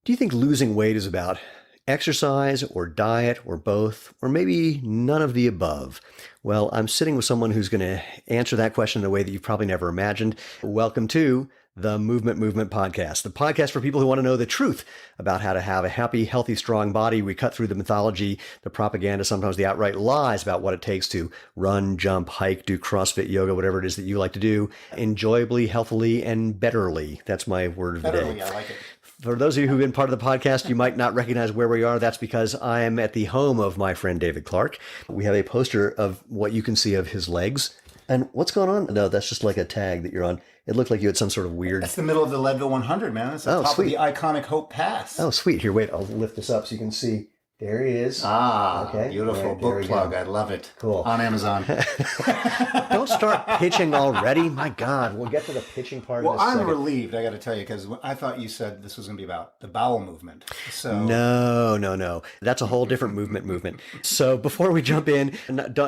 Do you think losing weight is about exercise or diet or both, or maybe none of the above? Well, I'm sitting with someone who's going to answer that question in a way that you've probably never imagined. Welcome to the Movement Podcast, the podcast for people who want to know the truth about how to have a happy, healthy, strong body. We cut through the mythology, the propaganda, sometimes the outright lies about what it takes to run, jump, hike, do CrossFit, yoga, whatever it is that you like to do, enjoyably, healthily, and betterly. That's my word of the day. Betterly, I like it. For those of you who've been part of the podcast, you might not recognize where we are. That's because I am at the home of my friend David Clark. We have a poster of what you can see of his legs. And what's going on? No, that's just like a tag that you're on. It looked like you had some sort of weird... That's the middle of the Leadville 100, man. That's the top sweet. of the iconic Hope Pass. Oh, sweet. Here, wait. I'll lift this up so you can see. There he is. Okay. Beautiful right, book plug. I love it. Cool. On Amazon. Don't start pitching already. My God. We'll get to the pitching part in a second. I'm relieved, I got to tell you, because I thought you said this was going to be about the bowel movement. So No. That's a whole different movement. So before we jump in,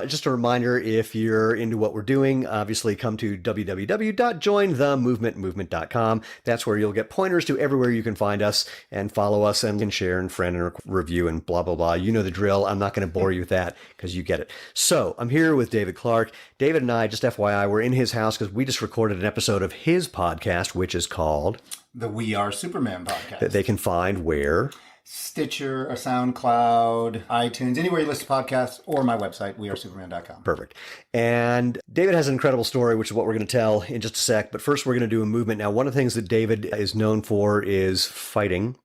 just a reminder, if you're into what we're doing, obviously come to www.jointhemovementmovement.com. That's where you'll get pointers to everywhere you can find us and follow us and can share and friend and review and blah, blah, blah. You know the drill. I'm not going to bore you with that because you get it. So I'm here with David Clark. David and I, just FYI, we're in his house because we just recorded an episode of his podcast, which is called the We Are Superman podcast. That they can find where? Stitcher, or SoundCloud, iTunes, anywhere you listen to podcasts, or my website, wearesuperman.com. Perfect. And David has an incredible story, which is what we're going to tell in just a sec. But first, we're going to do a movement. Now, one of the things that David is known for is fighting.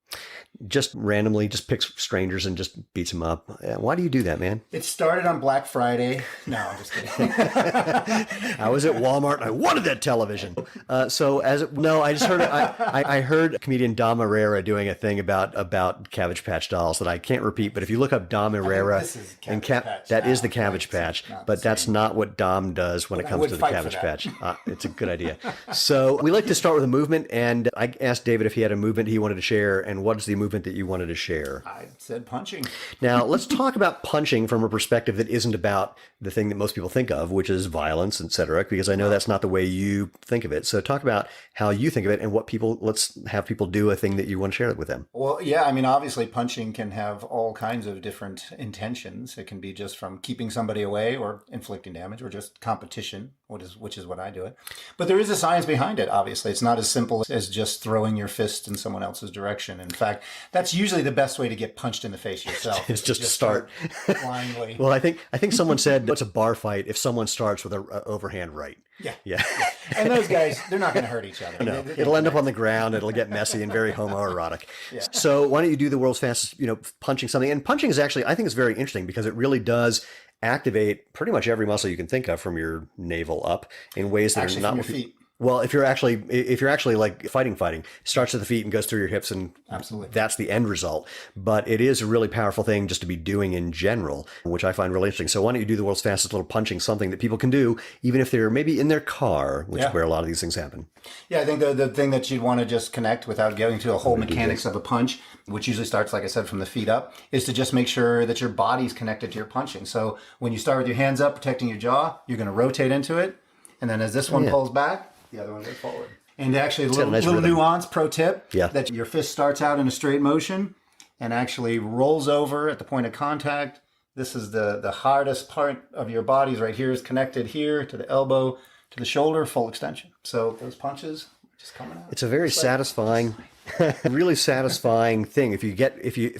Just randomly, just picks strangers and just beats them up. Why do you do that, man? It started on Black Friday. No, I'm just kidding. I was at Walmart and I wanted that television. I just heard I heard comedian Dom Herrera doing a thing about Cabbage Patch dolls that I can't repeat. But if you look up Dom Herrera and that is the Cabbage Patch, but that's not what Dom does when it comes to the Cabbage Patch. It's a good idea. So we like to start with a movement, and I asked David if he had a movement he wanted to share, and what is the movement that you wanted to share? I said punching. Now, let's talk about punching from a perspective that isn't about the thing that most people think of, which is violence, etc., because I know that's not the way you think of it. So talk about how you think of it and let's have people do a thing that you want to share with them. Well, yeah, I mean, obviously punching can have all kinds of different intentions. It can be just from keeping somebody away or inflicting damage or just competition, which is what I do it. But there is a science behind it, obviously. It's not as simple as just throwing your fist in someone else's direction. In fact, that's usually the best way to get punched in the face yourself. It's just to start blindly. Well, I think someone said it's a bar fight if someone starts with an overhand right. Yeah. And those guys, they're not going to hurt each other. No, it'll end up on the ground. It'll get messy and very homoerotic. Yeah. So why don't you do the world's fastest, punching something? And punching is actually, I think it's very interesting because it really does activate pretty much every muscle you can think of from your navel up in ways that actually are not from your feet. Well, if you're actually like fighting, starts at the feet and goes through your hips, and absolutely, that's the end result. But it is a really powerful thing just to be doing in general, which I find really interesting. So why don't you do the world's fastest little punching, something that people can do, even if they're maybe in their car, which is where a lot of these things happen. Yeah, I think the thing that you'd want to just connect without getting to the whole mechanics of a punch, which usually starts, like I said, from the feet up, is to just make sure that your body's connected to your punching. So when you start with your hands up, protecting your jaw, you're going to rotate into it. And then as this one pulls back, the other one goes forward. And actually, a little nuance, pro tip, that your fist starts out in a straight motion and actually rolls over at the point of contact. This is the hardest part of your body right here is connected here to the elbow, to the shoulder, full extension. So those punches are just coming out. It's a very satisfying... really satisfying thing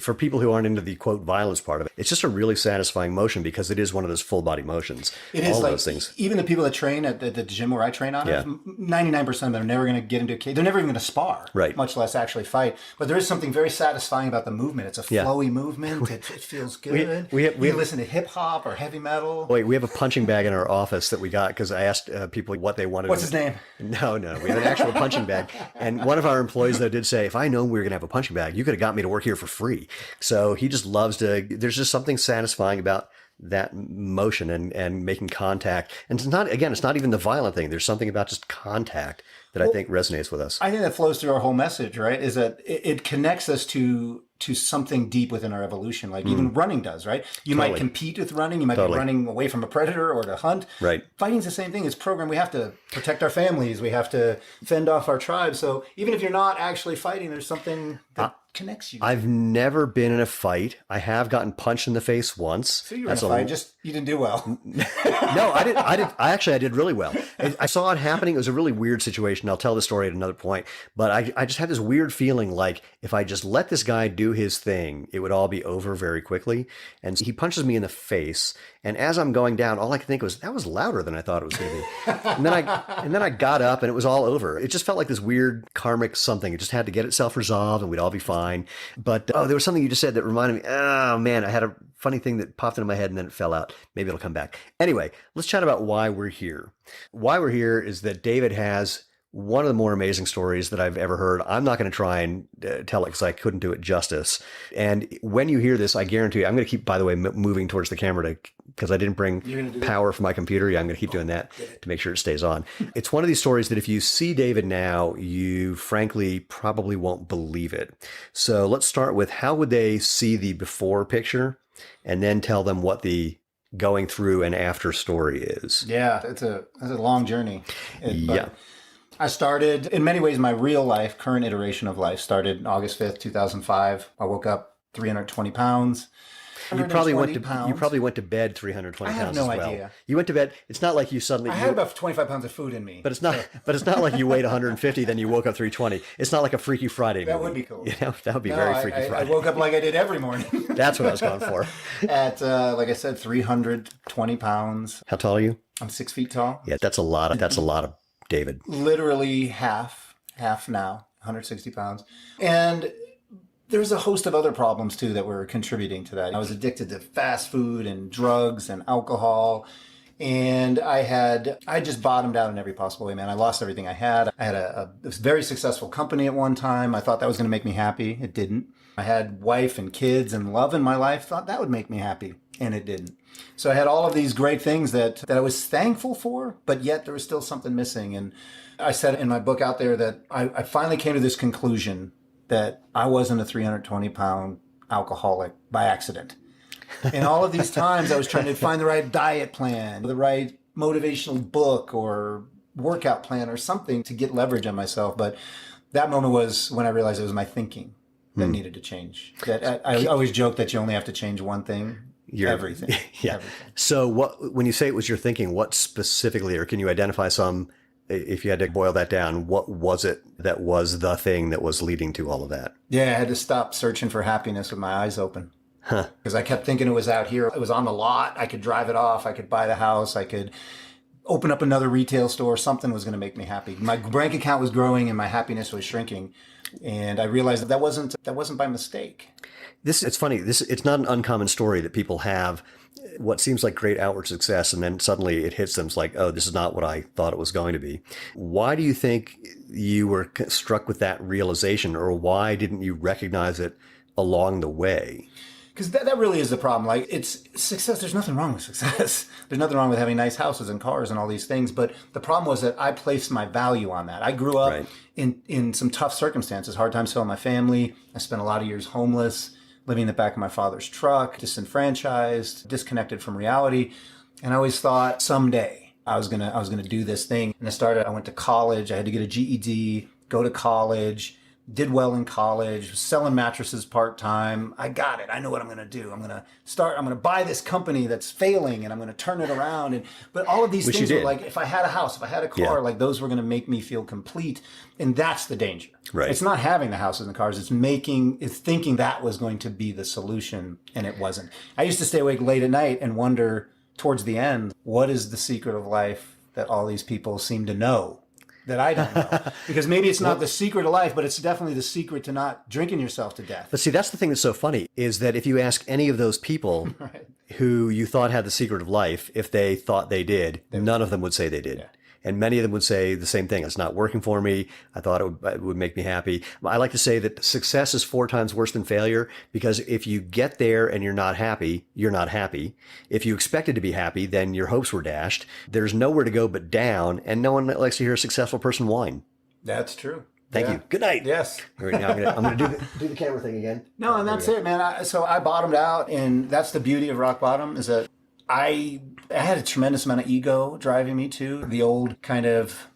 for people who aren't into the quote violence part of it. It's just a really satisfying motion because it is one of those full body motions. It is all like those things. Even the people that train at the gym where I train on it, 99% of them are never going to get into a cage. They're never even going to spar, much less actually fight. But there is something very satisfying about the movement. It's a flowy movement. It feels good. We listen to hip hop or heavy metal. Wait, we have a punching bag in our office that we got because I asked people what they wanted. What's his name? No, we have an actual punching bag. And one of our employees though did say, if I know we were going to have a punching bag, you could have got me to work here for free. So he just loves there's just something satisfying about that motion and making contact. And it's not even the violent thing. There's something about just contact that I think resonates with us. I think that flows through our whole message, right? Is that it connects us to something deep within our evolution, like even running does, right? You might compete with running. You might be running away from a predator or to hunt. Right. Fighting's the same thing. It's programmed. We have to protect our families. We have to fend off our tribes. So even if you're not actually fighting, there's something that connects you? I've never been in a fight. I have gotten punched in the face once. So you were in a fight, just you didn't do well. No, I did. I did really well. I saw it happening. It was a really weird situation. I'll tell the story at another point. But I just had this weird feeling like if I just let this guy do his thing, it would all be over very quickly. And he punches me in the face. And as I'm going down, all I could think was, that was louder than I thought it was going to be. And then I got up and it was all over. It just felt like this weird karmic something. It just had to get itself resolved and we'd all be fine. But there was something you just said that reminded me, oh man, I had a funny thing that popped into my head and then it fell out. Maybe it'll come back. Anyway, let's chat about why we're here. Why we're here is that David has one of the more amazing stories that I've ever heard. I'm not going to try and tell it because I couldn't do it justice. And when you hear this, I guarantee you, I'm going to keep, by the way, moving towards the camera because I didn't bring power from my computer. Yeah, I'm going to keep doing that to make sure it stays on. It's one of these stories that if you see David now, you frankly probably won't believe it. So let's start with how would they see the before picture and then tell them what the going through and after story is. Yeah, it's a long journey. Yeah. I started, in many ways, my real life, current iteration of life started August 5th, 2005. I woke up 320 pounds. You probably went to bed 320 pounds as well. I have no idea. You went to bed. It's not like you suddenly. I had about 25 pounds of food in me. But it's not like you weighed 150, then you woke up 320. It's not like a Freaky Friday movie. That would be cool. Yeah, that would be very Freaky Friday. I woke up like I did every morning. That's what I was going for. At, like I said, 320 pounds. How tall are you? I'm 6 feet tall. Yeah, that's a lot of David. Literally half now, 160 pounds. And there's a host of other problems too that were contributing to that. I was addicted to fast food and drugs and alcohol. And I just bottomed out in every possible way, man. I lost everything I had. I had a very successful company at one time. I thought that was going to make me happy. It didn't. I had wife and kids and love in my life. Thought that would make me happy. And it didn't. So I had all of these great things that I was thankful for, but yet there was still something missing. And I said in my book out there that I finally came to this conclusion that I wasn't a 320-pound alcoholic by accident. And all of these times I was trying to find the right diet plan, the right motivational book or workout plan or something to get leverage on myself. But that moment was when I realized it was my thinking that needed to change. That I always joke that you only have to change one thing. Everything. Yeah. Everything. So when you say it was your thinking, what specifically, or can you identify some, if you had to boil that down, what was it that was the thing that was leading to all of that? Yeah, I had to stop searching for happiness with my eyes open. Because I kept thinking it was out here. It was on the lot. I could drive it off. I could buy the house. I could open up another retail store. Something was going to make me happy. My bank account was growing and my happiness was shrinking. And I realized that wasn't by mistake. It's funny. It's not an uncommon story that people have what seems like great outward success, and then suddenly it hits them. It's like, oh, this is not what I thought it was going to be. Why do you think you were struck with that realization, or why didn't you recognize it along the way? Because that really is the problem. Like, it's success. There's nothing wrong with success. There's nothing wrong with having nice houses and cars and all these things. But the problem was that I placed my value on that. I grew up in some tough circumstances, hard times filling my family. I spent a lot of years homeless, living in the back of my father's truck, disenfranchised, disconnected from reality. And I always thought someday I was gonna do this thing. And I went to college. I had to get a GED, go to college, did well in college, selling mattresses part-time. I got it. I know what I'm going to do. I'm going to buy this company that's failing and I'm going to turn it around. But all of these things were like, if I had a house, if I had a car, like those were going to make me feel complete. And that's the danger. Right. It's not having the houses and the cars. It's thinking that was going to be the solution. And it wasn't. I used to stay awake late at night and wonder towards the end, what is the secret of life that all these people seem to know that I don't know? Because maybe it's not the secret of life, but it's definitely the secret to not drinking yourself to death. But see, that's the thing that's so funny, is that if you ask any of those people who you thought had the secret of life, if they thought they did, none of them would say they did. Yeah. And many of them would say the same thing. It's not working for me. I thought it would make me happy. I like to say that success is 4 times worse than failure, because if you get there and you're not happy, you're not happy. If you expected to be happy, then your hopes were dashed. There's nowhere to go but down, and no one likes to hear a successful person whine. That's true. Thank you. Good night. Yes. All right, now I'm going to do the camera thing again. No, and that's it, man. So I bottomed out, and that's the beauty of rock bottom, is that I had a tremendous amount of ego driving me too. The old kind of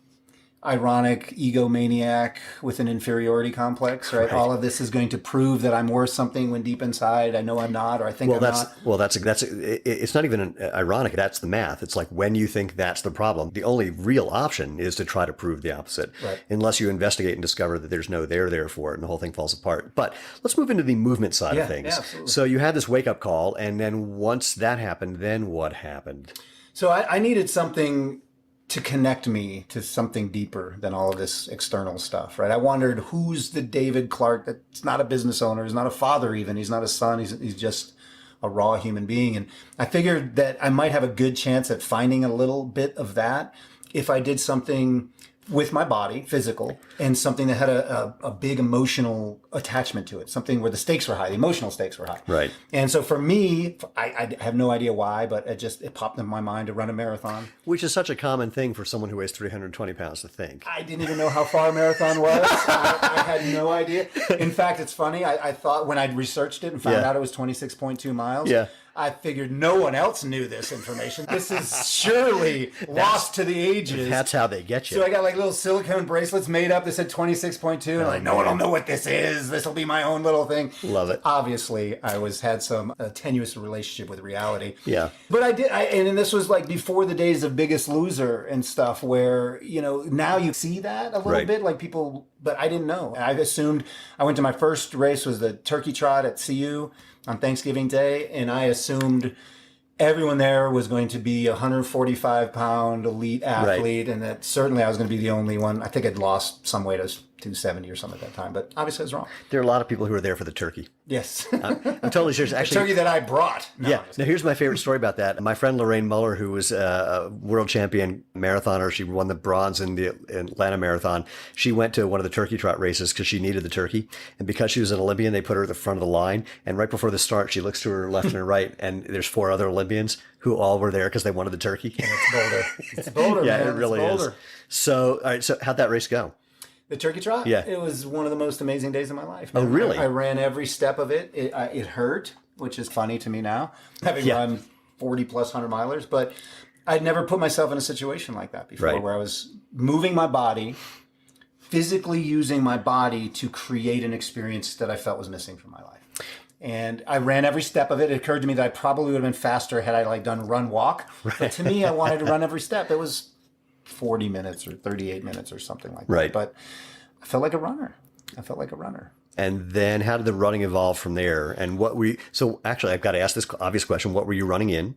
ironic egomaniac with an inferiority complex, right? All of this is going to prove that I'm worth something when deep inside I know I'm not, or I think I'm not. Well, that's it's not even ironic. That's the math. It's like when you think that's the problem, the only real option is to try to prove the opposite, Right. unless you investigate and discover that there's no there for it and the whole thing falls apart. But let's move into the movement side of things. Yeah, absolutely. So you had this wake up call, and then once that happened, then what happened? So I needed something to connect me to something deeper than all of this external stuff, right? I wondered, who's the David Clark that's not a business owner, he's not a father even, he's not a son, he's just a raw human being. And I figured that I might have a good chance at finding a little bit of that if I did something with my body, physical, and something that had a big emotional attachment to it, something where the stakes were high, the emotional stakes were high. Right. And so for me, I have no idea why, but it popped in my mind to run a marathon. Which is such a common thing for someone who weighs 320 pounds to think. I didn't even know how far a marathon was. I had no idea. In fact, it's funny. I thought when I researched it and found out it was 26.2 miles, I figured no one else knew this information. This is surely lost to the ages. That's how they get you. So I got like little silicone bracelets made up that said 26.2. And I'm like, no one will know what this is. This will be my own little thing. Love it. Obviously, I had some tenuous relationship with reality. Yeah. But and this was like before the days of Biggest Loser and stuff where, now you see that a little bit, like people, but I didn't know. I assumed, I went to my first race was the turkey trot at CU on Thanksgiving Day, and I assumed everyone there was going to be a 145-pound elite athlete, and that certainly I was going to be the only one. I think I'd lost some weight. I was 270 or something at that time, but obviously I was wrong. There are a lot of people who are there for the turkey. Yes. I'm totally serious. Actually, the turkey that I brought. No, yeah. Now, here's my favorite story about that. My friend Lorraine Muller, who was a world champion marathoner, she won the bronze in the Atlanta Marathon. She went to one of the turkey trot races because she needed the turkey. And because she was an Olympian, they put her at the front of the line. And right before the start, she looks to her left and her right, and there's 4 other Olympians who all were there because they wanted the turkey. And it's Boulder. It's Boulder, yeah, man. it really is. So, all right. So how'd that race go? The turkey trot? Yeah. It was one of the most amazing days of my life, man. Oh, really? I ran every step of it. It hurt, which is funny to me now, having run 40 plus 100 milers, but I'd never put myself in a situation like that before, where I was moving my body, physically using my body to create an experience that I felt was missing from my life. And I ran every step of it. It occurred to me that I probably would have been faster had I done run walk. Right. But to me, I wanted to run every step. It was 40 minutes or 38 minutes or something like that. Right. But I felt like a runner. And then how did the running evolve from there? And so actually I've got to ask this obvious question. What were you running in?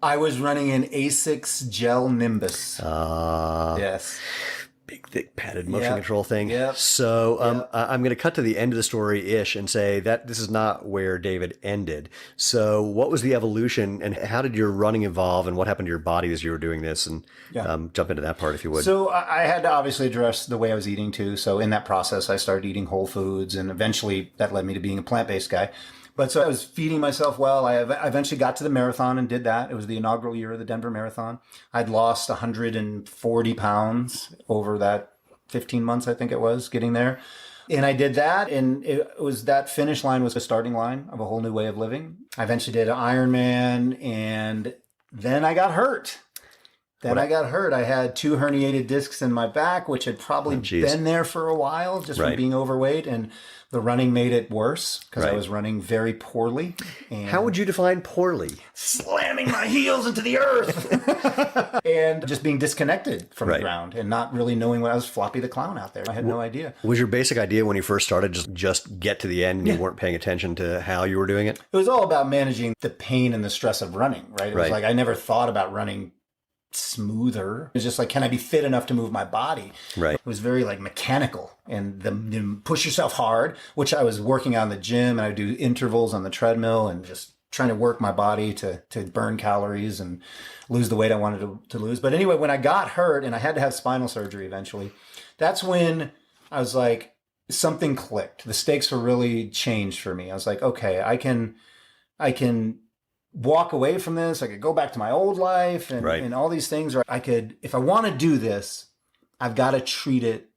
I was running an Asics Gel Nimbus. Yes. Big, thick, padded motion control thing. Yep. So I'm going to cut to the end of the story-ish and say that this is not where David ended. So what was the evolution, and how did your running evolve, and what happened to your body as you were doing this? And jump into that part if you would. So I had to obviously address the way I was eating too. So in that process, I started eating whole foods, and eventually that led me to being a plant-based guy. But so I was feeding myself well. I eventually got to the marathon and did that. It was the inaugural year of the Denver Marathon. I'd lost 140 pounds over that 15 months, I think it was, getting there. And I did that, and it was that finish line was the starting line of a whole new way of living. I eventually did an Ironman, and then I got hurt. I had 2 herniated discs in my back, which had probably been there for a while, just from being overweight. And the running made it worse because I was running very poorly. And how would you define poorly? Slamming my heels into the earth. And just being disconnected from the ground and not really knowing what I was. Floppy the Clown out there. I had no idea. Was your basic idea when you first started just get to the end and you weren't paying attention to how you were doing it? It was all about managing the pain and the stress of running, right? It was like I never thought about running smoother. It was just like, can I be fit enough to move my body? Right. It was very mechanical, and the push yourself hard, which I was working out in the gym, and I would do intervals on the treadmill and just trying to work my body to burn calories and lose the weight I wanted to lose. But anyway, when I got hurt and I had to have spinal surgery eventually, that's when I was like, something clicked. The stakes were really changed for me. I was like, okay, I can walk away from this. I could go back to my old life and all these things. Or I could, if I want to do this, I've got to treat it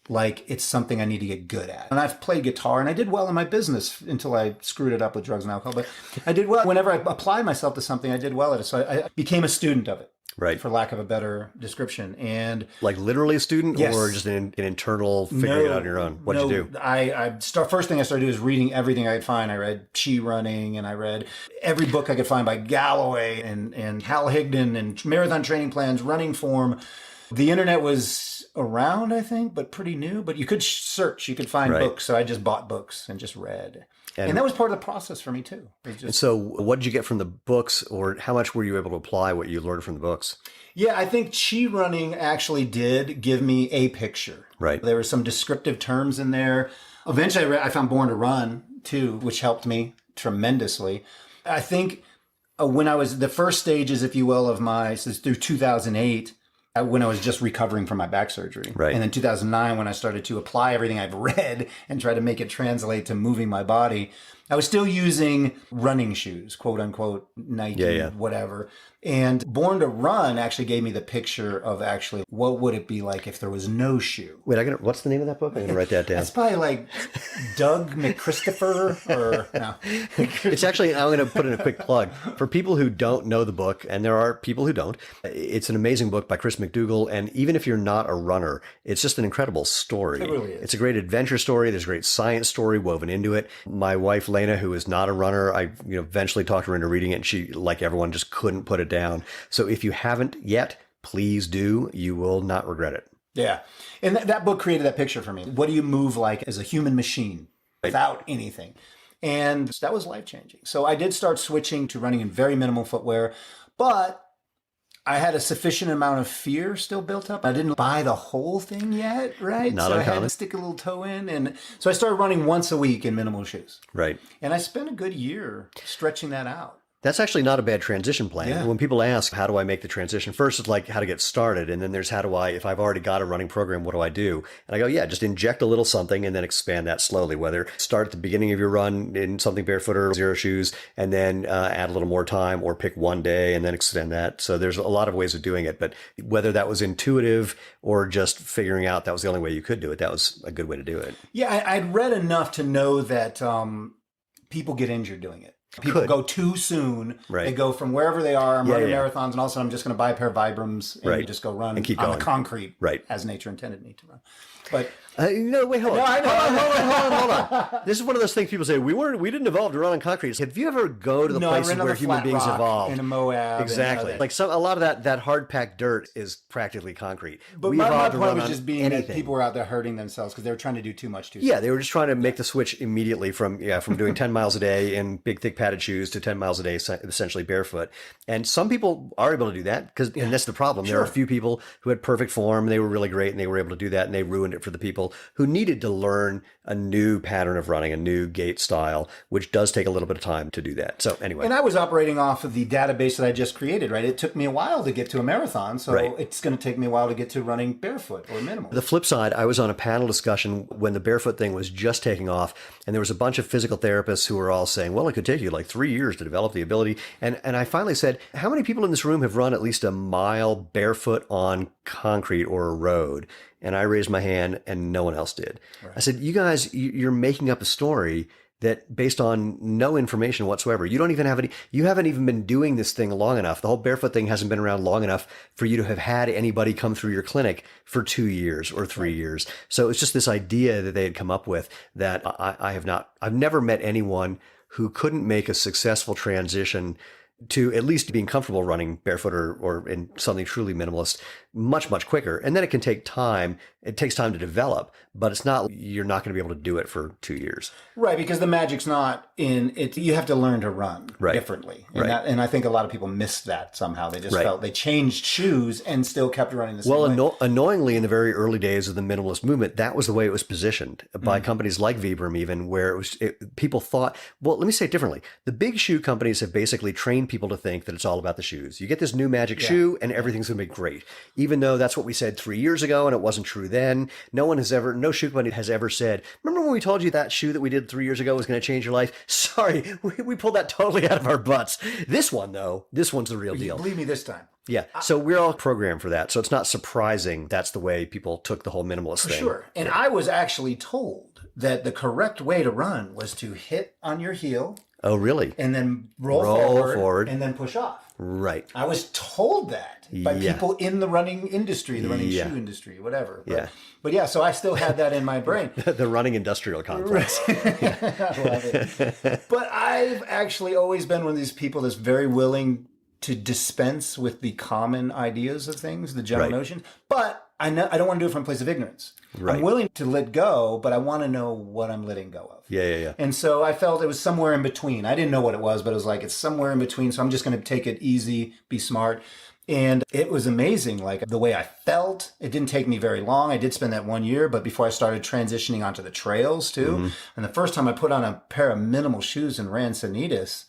like it's something I need to get good at. And I've played guitar, and I did well in my business until I screwed it up with drugs and alcohol. But I did well. Whenever I applied myself to something, I did well at it. So I became a student of it. Right. for lack of a better description. And Like literally a student Yes. or just an internal figuring it out on your own? What'd you do? First thing I started doing was reading everything I could find. I read Chi Running, and I read every book I could find by Galloway and Hal Higdon, and marathon training plans, running form. The internet was around, I think, but pretty new. But you could search, you could find Right. books. So I just bought books and just read. And that was part of the process for me too. So what did you get from the books, or how much were you able to apply what you learned from the books? Yeah, I think Chi Running actually did give me a picture. Right. There were some descriptive terms in there. Eventually, I found Born to Run too, which helped me tremendously. I think when I was the first stages, if you will, of through 2008, when I was just recovering from my back surgery. Right. And then 2009, when I started to apply everything I've read and try to make it translate to moving my body, I was still using running shoes, quote unquote, Nike, whatever. And Born to Run actually gave me the picture of actually what would it be like if there was no shoe. Wait, what's the name of that book? I'm going to write that down. That's probably like Doug McChristopher or no. It's actually, I'm going to put in a quick plug. For people who don't know the book, and there are people who don't, it's an amazing book by Chris McDougall. And even if you're not a runner, it's just an incredible story. It really is. It's a great adventure story. There's a great science story woven into it. My wife, Lena, who is not a runner, I eventually talked her into reading it, and she, like everyone, just couldn't put it down. So if you haven't yet, please do. You will not regret it. Yeah. And that book created that picture for me. What do you move like as a human machine without anything? And that was life-changing. So I did start switching to running in very minimal footwear, but I had a sufficient amount of fear still built up. I didn't buy the whole thing yet, right? Not so uncommon. I had to stick a little toe in. And so I started running once a week in minimal shoes. Right. And I spent a good year stretching that out. That's actually not a bad transition plan. Yeah. When people ask, how do I make the transition? First, it's like how to get started. And then there's if I've already got a running program, what do I do? And I go, just inject a little something and then expand that slowly. Whether start at the beginning of your run in something barefoot or zero shoes, and then add a little more time, or pick one day and then extend that. So there's a lot of ways of doing it. But whether that was intuitive or just figuring out that was the only way you could do it, that was a good way to do it. Yeah, I'd read enough to know that people get injured doing it. People go too soon. Right. They go from wherever they are. I'm running marathons, and all of a sudden I'm just going to buy a pair of Vibrams and you just go run and keep on going. the concrete Right. as nature intended me to run. But wait, hold on. No, I know. Hold on. This is one of those things people say, we didn't evolve to run on concrete. Have you ever go to the places where human beings evolved? in Moab. Exactly. Like a lot of that hard packed dirt is practically concrete. But We my evolved to point run was on just being anything. that people were out there hurting themselves because they were trying to do too much too soon. Yeah, they were just trying to make the switch immediately from doing 10 miles a day in big, thick padded shoes to 10 miles a day essentially barefoot. And some people are able to do that and that's the problem. There are a few people who had perfect form and they were really great and they were able to do that, and they ruined it for the people who needed to learn a new pattern of running, a new gait style, which does take a little bit of time to do that. So anyway. And I was operating off of the database that I just created, right? It took me a while to get to a marathon, so it's going to take me a while to get to running barefoot or minimal. The flip side, I was on a panel discussion when the barefoot thing was just taking off, and there was a bunch of physical therapists who were all saying, well, it could take you like 3 years to develop the ability. And I finally said, how many people in this room have run at least a mile barefoot on concrete or a road? And I raised my hand and no one else did. Right. I said, you guys, you're making up a story that based on no information whatsoever. You haven't even been doing this thing long enough. The whole barefoot thing hasn't been around long enough for you to have had anybody come through your clinic for 2 years or 3 years. So it's just this idea that they had come up with that I've never met anyone who couldn't make a successful transition to at least being comfortable running barefoot or in something truly minimalist much, much quicker. And then it can take time. It takes time to develop, but you're not going to be able to do it for 2 years. Right, because the magic's not in it. You have to learn to run differently. And, and I think a lot of people missed that somehow. They just felt they changed shoes and still kept running the same way. Well, annoyingly, in the very early days of the minimalist movement, that was the way it was positioned by companies like Vibram even, where people thought, well, let me say it differently. The big shoe companies have basically trained people to think that it's all about the shoes. You get this new magic shoe and everything's going to be great. Even though that's what we said 3 years ago and it wasn't true then. No shoe company has ever said, remember when we told you that shoe that we did 3 years ago was going to change your life? Sorry, we pulled that totally out of our butts. This one, though, this one's the real deal. Believe me this time. Yeah. So we're all programmed for that. So it's not surprising that's the way people took the whole minimalist thing. Sure. And I was actually told that the correct way to run was to hit on your heel Oh, really? and then roll forward and then push off. Right. I was told that by people in the running industry, the running shoe industry, whatever. But yeah, so I still had that in my brain. The running industrial complex. I love it. But I've actually always been one of these people that's very willing to dispense with the common ideas of things, the general notions. But I don't want to do it from a place of ignorance. I'm willing to let go, but I want to know what I'm letting go of. Yeah. And so I felt it was somewhere in between. I didn't know what it was, but it was like, it's somewhere in between. So I'm just going to take it easy, be smart. And it was amazing, like the way I felt. It didn't take me very long. I did spend that 1 year, but before I started transitioning onto the trails too. And the first time I put on a pair of minimal shoes and ran Sanitas,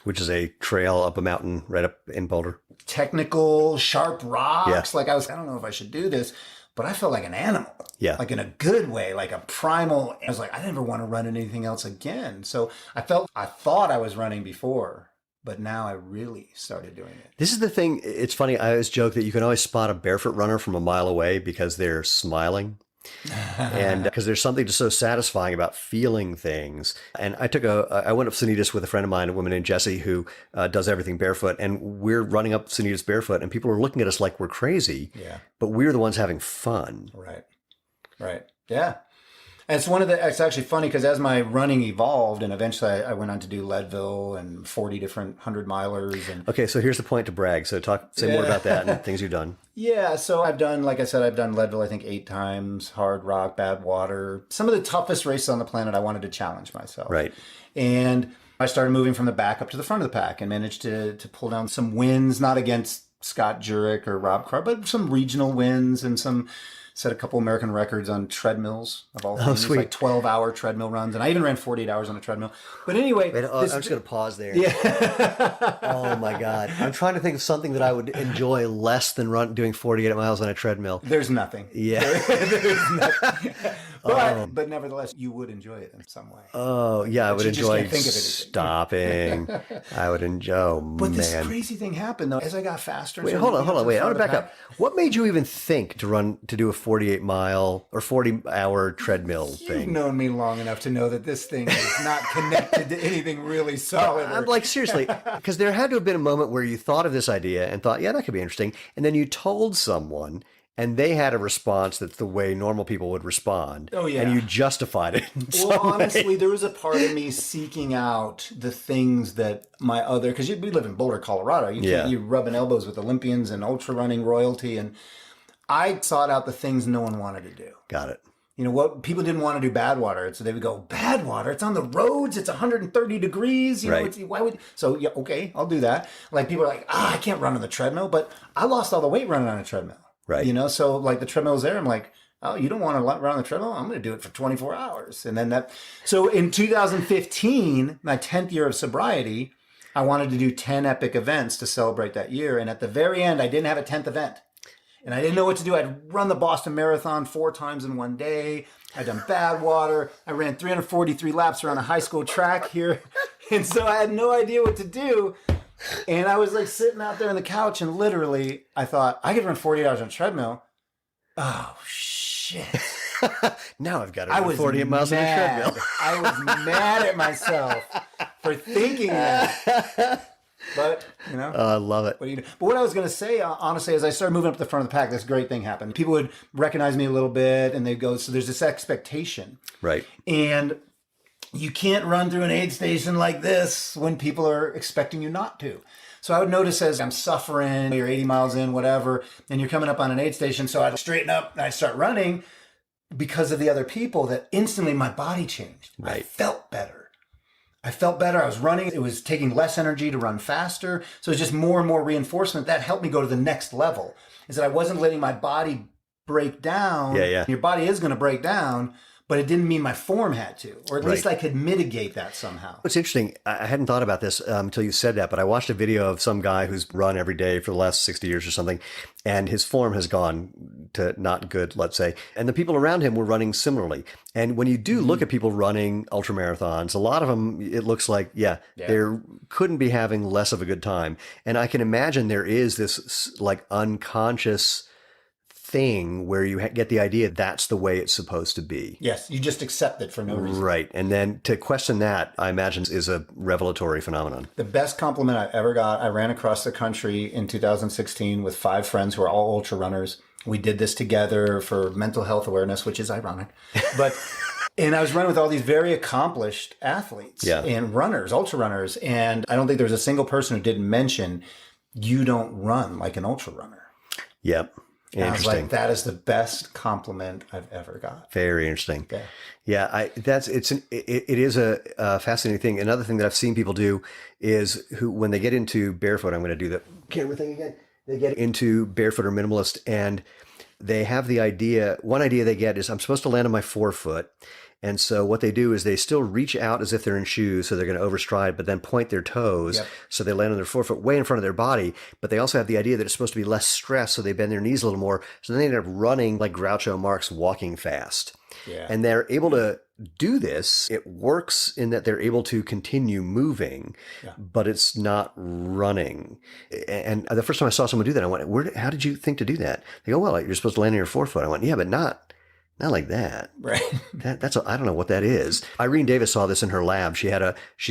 which is a trail up a mountain right up in Boulder. Technical, sharp rocks. Like I don't know if I should do this, but I felt like an animal. Yeah. Like in a good way, like a primal. I was like, I never want to run anything else again. So I thought I was running before, but now I really started doing it. This is the thing. It's funny. I always joke that you can always spot a barefoot runner from a mile away because they're smiling. And because there's something just so satisfying about feeling things. And I went up Sanitas with a friend of mine, a woman named Jessie, who does everything barefoot. And we're running up Sanitas barefoot and people are looking at us like we're crazy. Yeah. But we're the ones having fun. Right. Yeah. And it's actually funny because as my running evolved and eventually I went on to do Leadville and 40 different 100-milers. Okay, so here's the point to brag. So say more about that and things you've done. Yeah, so I've done, like I said, I've done Leadville, I think 8 times, Hard Rock, Badwater. Some of the toughest races on the planet, I wanted to challenge myself. Right. And I started moving from the back up to the front of the pack and managed to pull down some wins, not against Scott Jurek or Rob Carr, but some regional wins and set a couple American records on treadmills of all things. Oh, sweet. Like 12-hour treadmill runs. And I even ran 48 hours on a treadmill. But anyway. Wait, I'm just going to pause there. Yeah. Oh, my God. I'm trying to think of something that I would enjoy less than doing 48 miles on a treadmill. There's nothing. Yeah. There's nothing. But nevertheless, you would enjoy it in some way. Oh, yeah. I would enjoy stopping. I would enjoy, But this crazy thing happened, though. As I got faster. Wait, hold on. Wait, I want to back up. What made you even think to do a 48-mile or 40-hour treadmill thing? You've known me long enough to know that this thing is not connected to anything really solid. I'm like, seriously, because there had to have been a moment where you thought of this idea and thought, yeah, that could be interesting. And then you told someone and they had a response that's the way normal people would respond. Oh, yeah. And you justified it. Well, honestly, there was a part of me seeking out the things that my other, because we live in Boulder, Colorado. You're rubbing elbows with Olympians and ultra running royalty. And I sought out the things no one wanted to do. Got it. You know what? People didn't want to do Badwater, so they would go, Badwater? It's on the roads. It's 130 degrees. You know, why would? So yeah, okay, I'll do that. Like people are like, I can't run on the treadmill, but I lost all the weight running on a treadmill. Right. You know, so like the treadmill's there. I'm like, oh, you don't want to run on the treadmill? I'm going to do it for 24 hours. And then so in 2015, my 10th year of sobriety, I wanted to do 10 epic events to celebrate that year. And at the very end, I didn't have a 10th event. And I didn't know what to do. I'd run the Boston Marathon 4 times in one day. I'd done Badwater. I ran 343 laps around a high school track here. And so I had no idea what to do. And I was like sitting out there on the couch and literally I thought, I could run 48 hours on a treadmill. Oh, shit. Now I've got to run 48 miles on a treadmill. I was mad at myself for thinking that. But, you know. I love it. What do you do? But what I was going to say, honestly, as I started moving up the front of the pack, this great thing happened. People would recognize me a little bit and they'd go, so there's this expectation. Right. And you can't run through an aid station like this when people are expecting you not to. So I would notice as I'm suffering, you're 80 miles in, whatever, and you're coming up on an aid station. So I'd straighten up and I'd start running because of the other people that instantly my body changed. Right. I felt better. I was running. It was taking less energy to run faster. So it's just more and more reinforcement. That helped me go to the next level. Is that I wasn't letting my body break down. Yeah. Your body is going to break down, but it didn't mean my form had to, or at least I could mitigate that somehow. It's interesting. I hadn't thought about this until you said that, but I watched a video of some guy who's run every day for the last 60 years or something, and his form has gone to not good, let's say. And the people around him were running similarly. And when you do look at people running ultra marathons, a lot of them, it looks like, they couldn't be having less of a good time. And I can imagine there is this like unconscious thing where you get the idea that's the way it's supposed to be. Yes, you just accept it for no reason. Right. And then to question that, I imagine, is a revelatory phenomenon. The best compliment I ever got, I ran across the country in 2016 with 5 friends who are all ultra runners. We did this together for mental health awareness, which is ironic. But and I was running with all these very accomplished athletes and runners, ultra runners. And I don't think there was a single person who didn't mention, you don't run like an ultra runner. Yep. And I was like, that is the best compliment I've ever got. Very interesting. Yeah. Yeah, it is a fascinating thing. Another thing that I've seen people do is when they get into barefoot, I'm going to do the camera thing again. They get into barefoot or minimalist, and they have the idea. One idea they get is I'm supposed to land on my forefoot. And so what they do is they still reach out as if they're in shoes, so they're going to overstride, but then point their toes. Yep. So they land on their forefoot way in front of their body. But they also have the idea that it's supposed to be less stress, so they bend their knees a little more. So then they end up running like Groucho Marx, walking fast. Yeah. And they're able to do this. It works in that they're able to continue moving, but it's not running. And the first time I saw someone do that, I went, how did you think to do that? They go, well, you're supposed to land on your forefoot. I went, yeah, but not like that. Right. I don't know what that is. Irene Davis saw this in her lab. She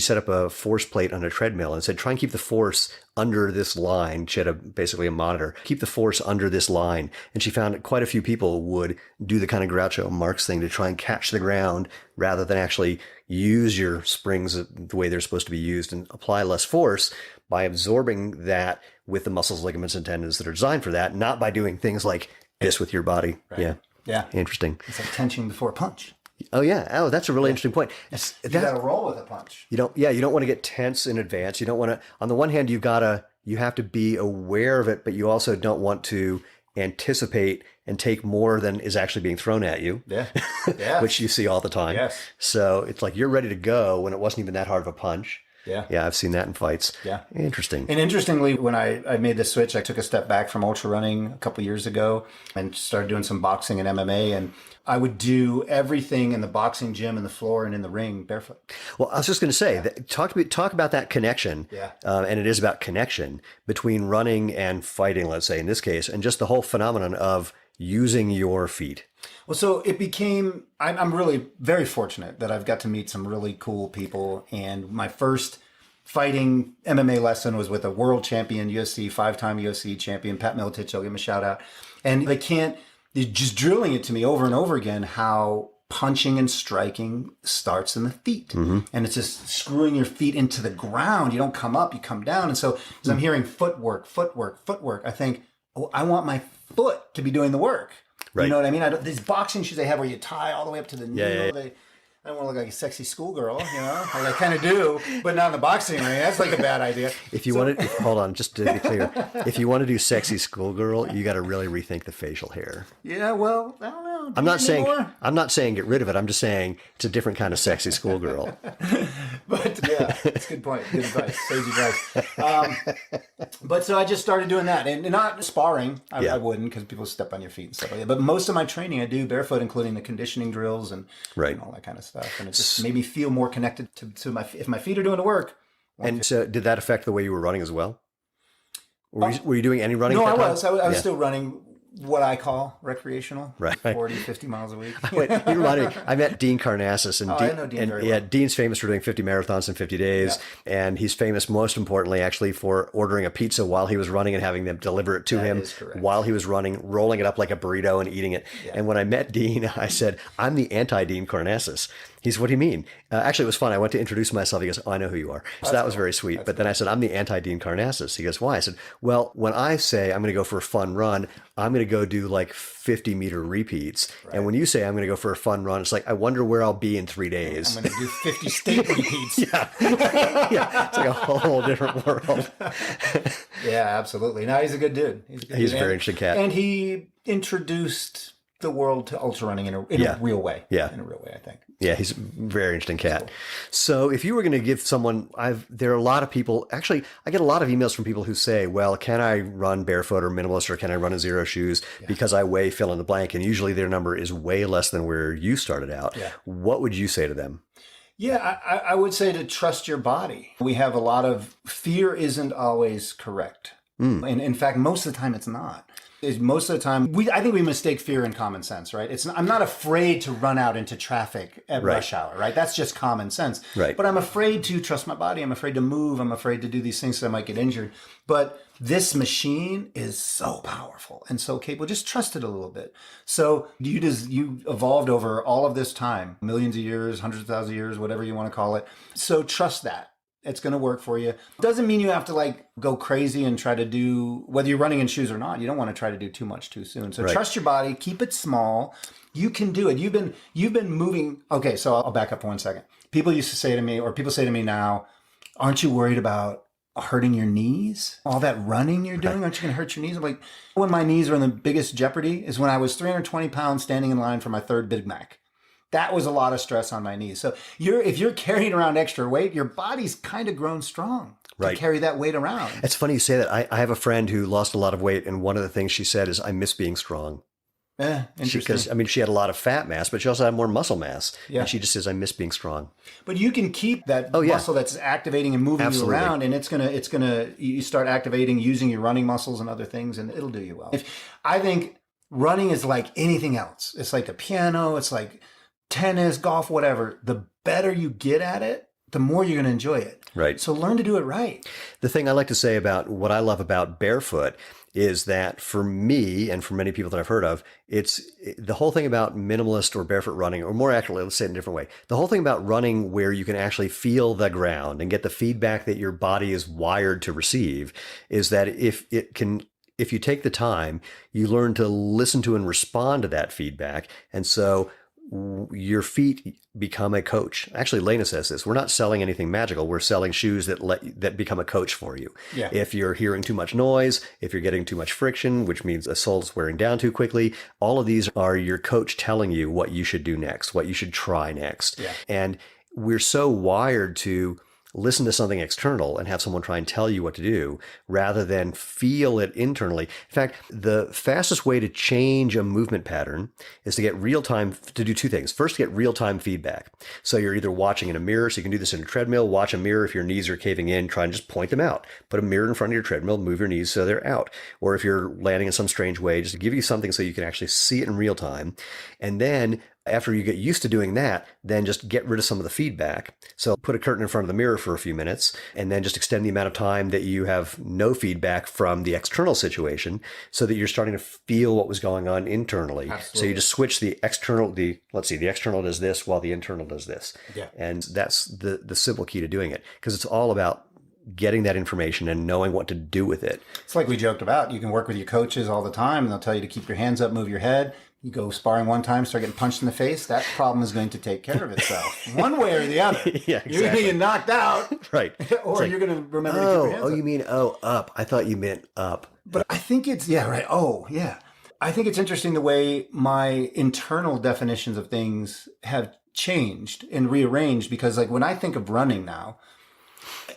set up a force plate on a treadmill and said, try and keep the force under this line. She had basically a monitor. Keep the force under this line. And she found that quite a few people would do the kind of Groucho Marx thing to try and catch the ground rather than actually use your springs the way they're supposed to be used and apply less force by absorbing that with the muscles, ligaments, and tendons that are designed for that, not by doing things like this with your body. Right. Yeah. Yeah. Interesting. It's like tension before a punch. Oh, yeah. Oh, that's a really interesting point. You got to roll with a punch. You don't want to get tense in advance. You don't want to, on the one hand, you have to be aware of it, but you also don't want to anticipate and take more than is actually being thrown at you. Yeah. Yeah. Which you see all the time. Yes. So it's like you're ready to go when it wasn't even that hard of a punch. Yeah. Yeah, I've seen that in fights. Yeah. Interesting. And interestingly, when I made the switch, I took a step back from ultra running a couple years ago and started doing some boxing and MMA. And I would do everything in the boxing gym, in the floor, and in the ring barefoot. Well, I was just going to say, talk about that connection. Yeah. And it is about connection between running and fighting, let's say, in this case, and just the whole phenomenon of using your feet. Well, so it became, I'm really very fortunate that I've got to meet some really cool people. And my first fighting MMA lesson was with a world champion, UFC, 5-time UFC champion, Pat Miletich. I'll give him a shout out. And they're just drilling it to me over and over again, how punching and striking starts in the feet. Mm-hmm. And it's just screwing your feet into the ground. You don't come up, you come down. And so as I'm hearing footwork, I think, oh, I want my foot to be doing the work. Right. You know what I mean? These boxing shoes they have where you tie all the way up to the knee. Yeah. I don't want to look like a sexy schoolgirl, you know? Like I kind of do, but not in the boxing ring. That's like a bad idea. Hold on, just to be clear. If you want to do sexy schoolgirl, you got to really rethink the facial hair. Yeah, well, I don't know. I'm not saying get rid of it. I'm just saying it's a different kind of sexy schoolgirl. But yeah, it's a good point. Good advice. Sage advice. But so I just started doing that, and not sparring. I wouldn't, because people step on your feet and stuff like that. But most of my training I do barefoot, including the conditioning drills and all that kind of stuff. And it just made me feel more connected to if my feet are doing the work. And so did that affect the way you were running as well? Were you doing any running? No, I was still running what I call recreational, right? 40, 50 miles a week. I met Dean Karnassus, and I know Dean very well. Dean's famous for doing 50 marathons in 50 days, and he's famous most importantly actually for ordering a pizza while he was running and having them deliver it to him while he was running, rolling it up like a burrito and eating it. Yeah. And when I met Dean, I said, "I'm the anti-Dean Karnassus." He's, what do you mean? Actually, it was fun. I went to introduce myself. He goes, "Oh, I know who you are." So that was very sweet. But then I said, "I'm the anti-Dean Karnassus." He goes, "Why?" I said, "Well, when I say I'm going to go for a fun run, I'm going to go do like 50-meter repeats. Right. And when you say I'm going to go for a fun run, it's like, I wonder where I'll be in 3 days. I'm going to do 50 state repeats." Yeah. It's like a whole different world. Yeah, absolutely. No, he's a good dude. He's a very interesting cat. And he introduced the world to ultra running in a real way. Yeah. In a real way, I think. Yeah, he's a very interesting cat. Cool. So if you were going to give someone, there are a lot of people, actually, I get a lot of emails from people who say, well, can I run barefoot or minimalist, or can I run in zero shoes because I weigh fill in the blank? And usually their number is way less than where you started out. Yeah. What would you say to them? Yeah, I would say to trust your body. We have a lot of fear isn't always correct. And in fact, most of the time it's not. is most of the time, I think we mistake fear and common sense, right? I'm not afraid to run out into traffic at rush hour, right? That's just common sense. Right. But I'm afraid to trust my body. I'm afraid to move. I'm afraid to do these things that I might get injured. But this machine is so powerful and so capable. Just trust it a little bit. So you evolved over all of this time, millions of years, hundreds of thousands of years, whatever you want to call it. So trust that. It's going to work for you. Doesn't mean you have to like go crazy and try to do, whether you're running in shoes or not, you don't want to try to do too much too soon. So trust your body, keep it small. You can do it. You've been moving. Okay. So I'll back up for 1 second. People used to say to me, or people say to me now, aren't you worried about hurting your knees? All that running you're doing, aren't you going to hurt your knees? I'm like, when my knees were in the biggest jeopardy is when I was 320 pounds standing in line for my third Big Mac. That was a lot of stress on my knees. So if you're carrying around extra weight, your body's kind of grown strong to carry that weight around. It's funny you say that. I have a friend who lost a lot of weight, and one of the things she said is, I miss being strong. Interesting. Because, she had a lot of fat mass, but she also had more muscle mass. Yeah. And she just says, I miss being strong. But you can keep that muscle that's activating and moving you around, and you start activating using your running muscles and other things, and it'll do you well. I think running is like anything else. It's like the piano. It's like tennis, golf, whatever. The better you get at it, the more you're going to enjoy it. Right. So learn to do it right. The thing I like to say about what I love about barefoot is that for me and for many people that I've heard of, it's the whole thing about minimalist or barefoot running, or more accurately, let's say it in a different way. The whole thing about running where you can actually feel the ground and get the feedback that your body is wired to receive is that if you take the time, you learn to listen to and respond to that feedback. And so your feet become a coach. Actually, Lena says this. We're not selling anything magical. We're selling shoes that become a coach for you. Yeah. If you're hearing too much noise, if you're getting too much friction, which means a sole's wearing down too quickly, all of these are your coach telling you what you should do next, what you should try next. Yeah. And we're so wired to listen to something external and have someone try and tell you what to do rather than feel it internally. In fact, the fastest way to change a movement pattern is to do two things. First, to get real-time feedback. So you're either watching in a mirror, so you can do this in a treadmill, watch a mirror. If your knees are caving in, try and just point them out. Put a mirror in front of your treadmill, move your knees so they're out. Or if you're landing in some strange way, just to give you something so you can actually see it in real time. And then after you get used to doing that, then just get rid of some of the feedback. So put a curtain in front of the mirror for a few minutes, and then just extend the amount of time that you have no feedback from the external situation so that you're starting to feel what was going on internally. Absolutely. So you just switch the external does this while the internal does this. Yeah. And that's the simple key to doing it, because it's all about getting that information and knowing what to do with it. It's like we joked about. You can work with your coaches all the time, and they'll tell you to keep your hands up, move your head. You go sparring one time, start getting punched in the face, that problem is going to take care of itself. One way or the other. Yeah, exactly. You're going to get knocked out. Right. Or you're going to remember to keep your hands up. You mean, up. I thought you meant up. But I think it's, right. Oh, yeah. I think it's interesting the way my internal definitions of things have changed and rearranged, because like when I think of running now,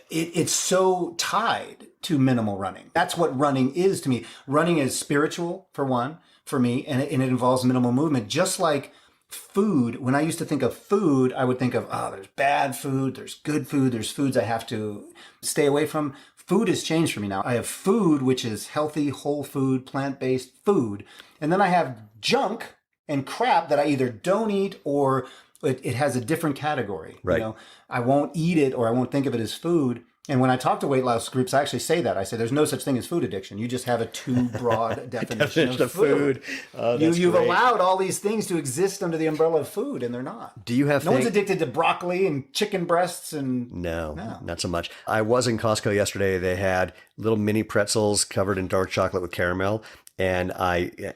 it's so tied to minimal running. That's what running is to me. Running is spiritual, for one, for me, and it involves minimal movement. Just like food, when I used to think of food, I would think of, there's bad food, there's good food, there's foods I have to stay away from. Food has changed for me now. I have food, which is healthy, whole food, plant-based food. And then I have junk and crap that I either don't eat or it has a different category. Right. You know, I won't eat it or I won't think of it as food. And when I talk to weight loss groups, I actually say that. I say there's no such thing as food addiction. You just have a too broad definition of food. You've allowed all these things to exist under the umbrella of food, and they're not. Do you have? No one's addicted to broccoli and chicken breasts and no, not so much. I was in Costco yesterday. They had little mini pretzels covered in dark chocolate with caramel, and I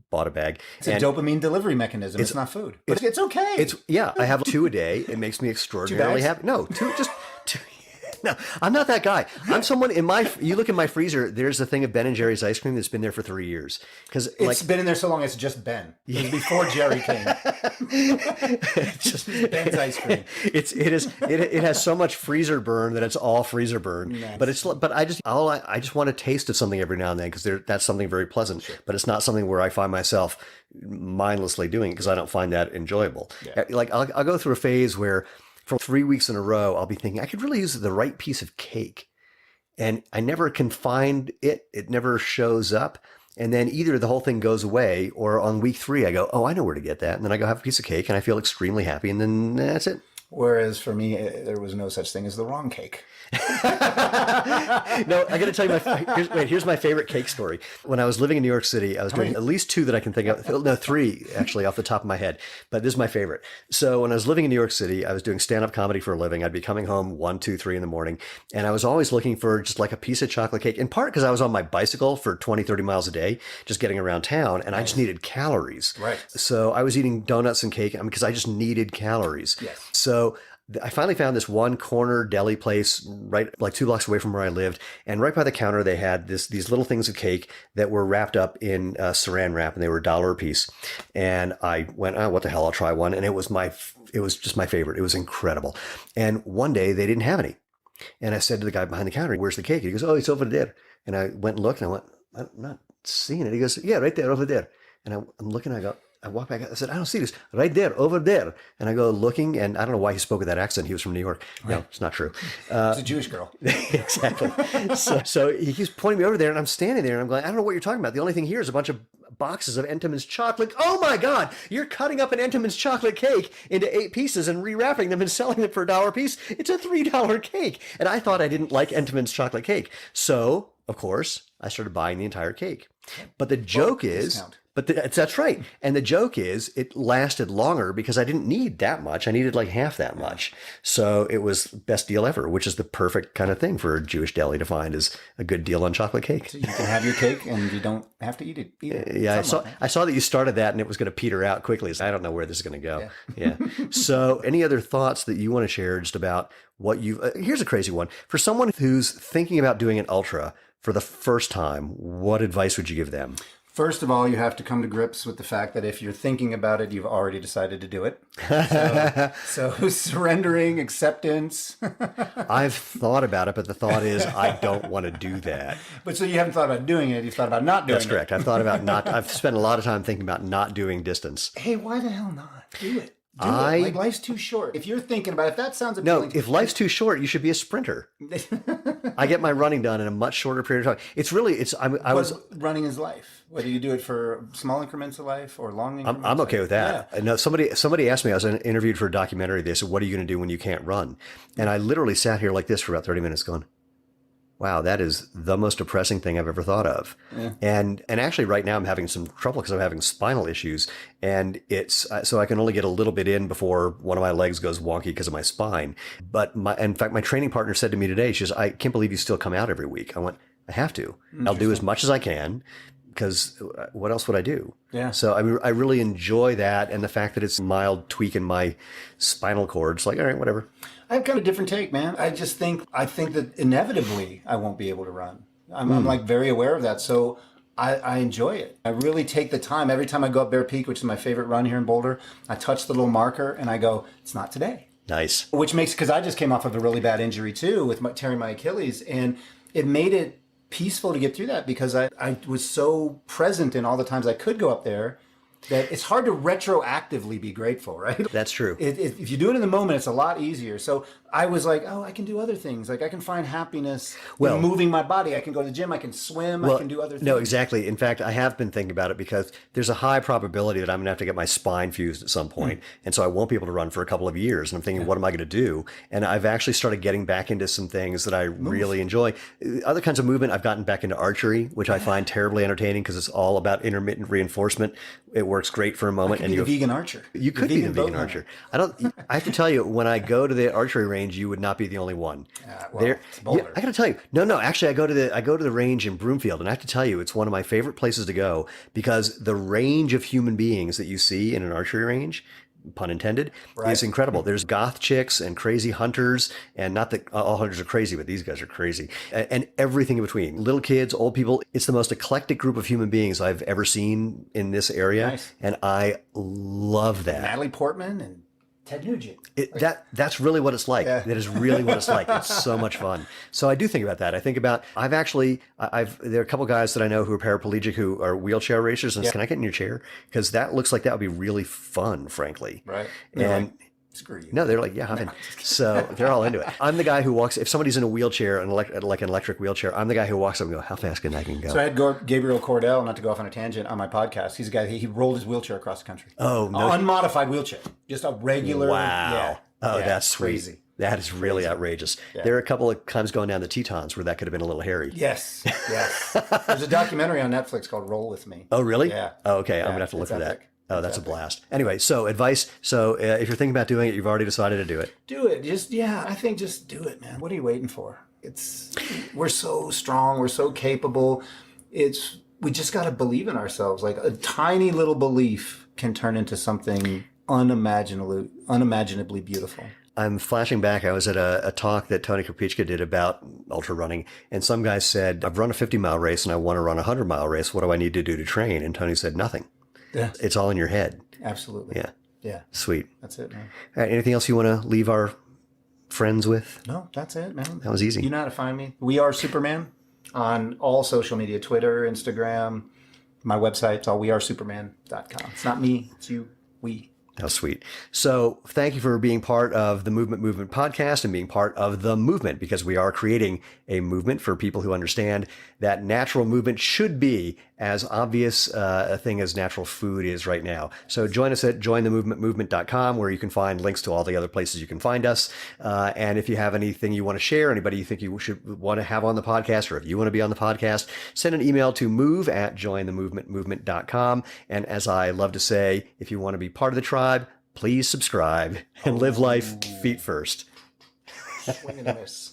bought a bag. It's a dopamine delivery mechanism. It's not food, but it's okay. I have 2 a day. It makes me extraordinarily happy. No, two. No, I'm not that guy. I'm someone you look in my freezer, there's a thing of Ben & Jerry's ice cream that's been there for 3 years. Because it's been in there so long, it's just Ben. It was before Jerry came. It's just Ben's ice cream. It has so much freezer burn that it's all freezer burn. Nice. But I just want a taste of something every now and then, because that's something very pleasant. Sure. But it's not something where I find myself mindlessly doing it, because I don't find that enjoyable. Yeah. Like I'll go through a phase where for 3 weeks in a row, I'll be thinking, I could really use the right piece of cake. And I never can find it. It never shows up. And then either the whole thing goes away, or on week 3, I go, oh, I know where to get that. And then I go have a piece of cake and I feel extremely happy. And then that's it. Whereas for me, there was no such thing as the wrong cake. No, I got to tell you, here's my favorite cake story. When I was living in New York City, I was doing at least 2 that I can think of. No, 3 actually off the top of my head, but this is my favorite. So when I was living in New York City, I was doing stand-up comedy for a living. I'd be coming home 1, 2, 3 in the morning, and I was always looking for just like a piece of chocolate cake, in part because I was on my bicycle for 20, 30 miles a day, just getting around town, and I just needed calories. Right. So I was eating donuts and cake because I just needed calories. Yes. So I finally found this one corner deli place right like 2 blocks away from where I lived. And right by the counter, they had these little things of cake that were wrapped up in saran wrap, and they were $1 a piece. And I went, oh, what the hell? I'll try one. And it was just my favorite. It was incredible. And one day they didn't have any. And I said to the guy behind the counter, where's the cake? He goes, oh, it's over there. And I went and looked, and I went, I'm not seeing it. He goes, yeah, right there, over there. And I'm looking, I walked back. I said, I don't see this. Right there, over there. And I go looking, and I don't know why he spoke with that accent. He was from New York. Right. No, it's not true. It's a Jewish girl. Exactly. So he keeps pointing me over there, and I'm standing there, and I'm going, I don't know what you're talking about. The only thing here is a bunch of boxes of Entenmann's chocolate. Oh my God, you're cutting up an Entenmann's chocolate cake into 8 pieces and rewrapping them and selling them for $1 a piece. It's a $3 cake. And I thought I didn't like Entenmann's chocolate cake. So, of course, I started buying the entire cake. But the joke is... Discount. That's right. And the joke is it lasted longer because I didn't need that much. I needed like half that much. So it was best deal ever, which is the perfect kind of thing for a Jewish deli to find is a good deal on chocolate cake. So you can have your cake and you don't have to eat it. Yeah, I saw that you started that and it was going to peter out quickly. So I don't know where this is going to go. Yeah. So any other thoughts that you want to share just about what here's a crazy one. For someone who's thinking about doing an ultra for the first time, what advice would you give them? First of all, you have to come to grips with the fact that if you're thinking about it, you've already decided to do it. So surrendering, acceptance. I've thought about it, but the thought is I don't want to do that. But so you haven't thought about doing it, you've thought about not doing it. That's correct. I've spent a lot of time thinking about not doing distance. Hey, why the hell not? Do it. Like life's too short. If you're thinking about it, if that sounds appealing. No, if life's too short, you should be a sprinter. I get my running done in a much shorter period of time. Running is life. Whether you do it for small increments of life or long increments. I'm okay with that. Yeah. No, somebody asked me, I was interviewed for a documentary. They said, what are you going to do when you can't run? And I literally sat here like this for about 30 minutes going, wow, that is the most depressing thing I've ever thought of. Yeah. And actually right now I'm having some trouble because I'm having spinal issues, and it's so I can only get a little bit in before one of my legs goes wonky because of my spine. But in fact, my training partner said to me today, she says, I can't believe you still come out every week. I went, I have to. I'll do as much as I can because what else would I do? Yeah. So I really enjoy that, and the fact that it's a mild tweak in my spinal cord. It's like, all right, whatever. I have kind of a different take, man. I think that inevitably I won't be able to run. I'm like very aware of that. So I enjoy it. I really take the time. Every time I go up Bear Peak, which is my favorite run here in Boulder, I touch the little marker and I go, it's not today. Nice. Which makes, because I just came off of a really bad injury too with tearing my Achilles, and it made it peaceful to get through that because I was so present in all the times I could go up there that it's hard to retroactively be grateful, right? That's true. If you do it in the moment, it's a lot easier. So I was like, oh, I can do other things. Like I can find happiness in moving my body. I can go to the gym. I can swim. I can do other things. No, exactly. In fact, I have been thinking about it because there's a high probability that I'm going to have to get my spine fused at some point. And so I won't be able to run for a couple of years. And I'm thinking, what am I going to do? And I've actually started getting back into some things that I really enjoy. Other kinds of movement, I've gotten back into archery, which I find terribly entertaining because it's all about intermittent reinforcement. It works great for a moment. I could be the vegan archer. You could be the vegan archer. I have to tell you, when I go to the archery range, you would not be the only one. It's Boulder. I got to tell you, no. Actually, I go to the range in Broomfield, and I have to tell you, it's one of my favorite places to go because the range of human beings that you see in an archery range, pun intended, is incredible. There's goth chicks and crazy hunters, and not that all hunters are crazy, but these guys are crazy, and everything in between. Little kids, old people. It's the most eclectic group of human beings I've ever seen in this area, and I love that. Natalie Portman and Ted Nugent. That's really what it's like. That is really what it's like. It's so much fun. So I do think about that. I think about, there are a couple guys that I know who are paraplegic who are wheelchair racers, and can I get in your chair? Because that looks like that would be really fun, frankly. Right. And screw you. No, they're like, yeah, hop in. So they're all into it. I'm the guy who walks, if somebody's in a wheelchair, like an electric wheelchair, I'm the guy who walks up and go, how fast can I go? So I had Gabriel Cordell, not to go off on a tangent, on my podcast. He's a guy, he rolled his wheelchair across the country. Oh, no. Unmodified wheelchair. Just a regular. Wow. Yeah. Oh, Yeah, that's sweet. crazy. That is really outrageous. Yeah. There are a couple of times going down the Tetons where that could have been a little hairy. Yes. There's a documentary on Netflix called Roll With Me. Oh, really? Yeah. Oh, okay. I'm Yeah, going to have to look it's for that. epic. Oh, that's a blast. Anyway, so advice. So if you're thinking about doing it, you've already decided to do it. Do it. I think just do it, man. What are you waiting for? We're so strong. We're so capable. We just got to believe in ourselves. Like a tiny little belief can turn into something unimaginably beautiful. I'm flashing back. I was at a talk that Tony Krpichka did about ultra running, and some guy said, I've run a 50-mile race and I want to run a 100-mile race. What do I need to do to train? And Tony said, nothing. Yeah. It's all in your head. Absolutely. Yeah. Yeah. Sweet. That's it, man. All right, anything else you want to leave our friends with? No, that's it, man. That was easy. You know how to find me. We Are Superman on all social media, Twitter, Instagram. My website's all wearesuperman.com. It's not me, it's you, we. How sweet. So thank you for being part of the Movement podcast and being part of the movement, because we are creating a movement for people who understand that natural movement should be as obvious a thing as natural food is right now. So join us at jointhemovementmovement.com, where you can find links to all the other places you can find us. And if you have anything you want to share, anybody you think you should want to have on the podcast, or if you want to be on the podcast, send an email to move@jointhemovementmovement.com. And as I love to say, if you want to be part of the tribe, please subscribe and live life feet first. Swing and a miss.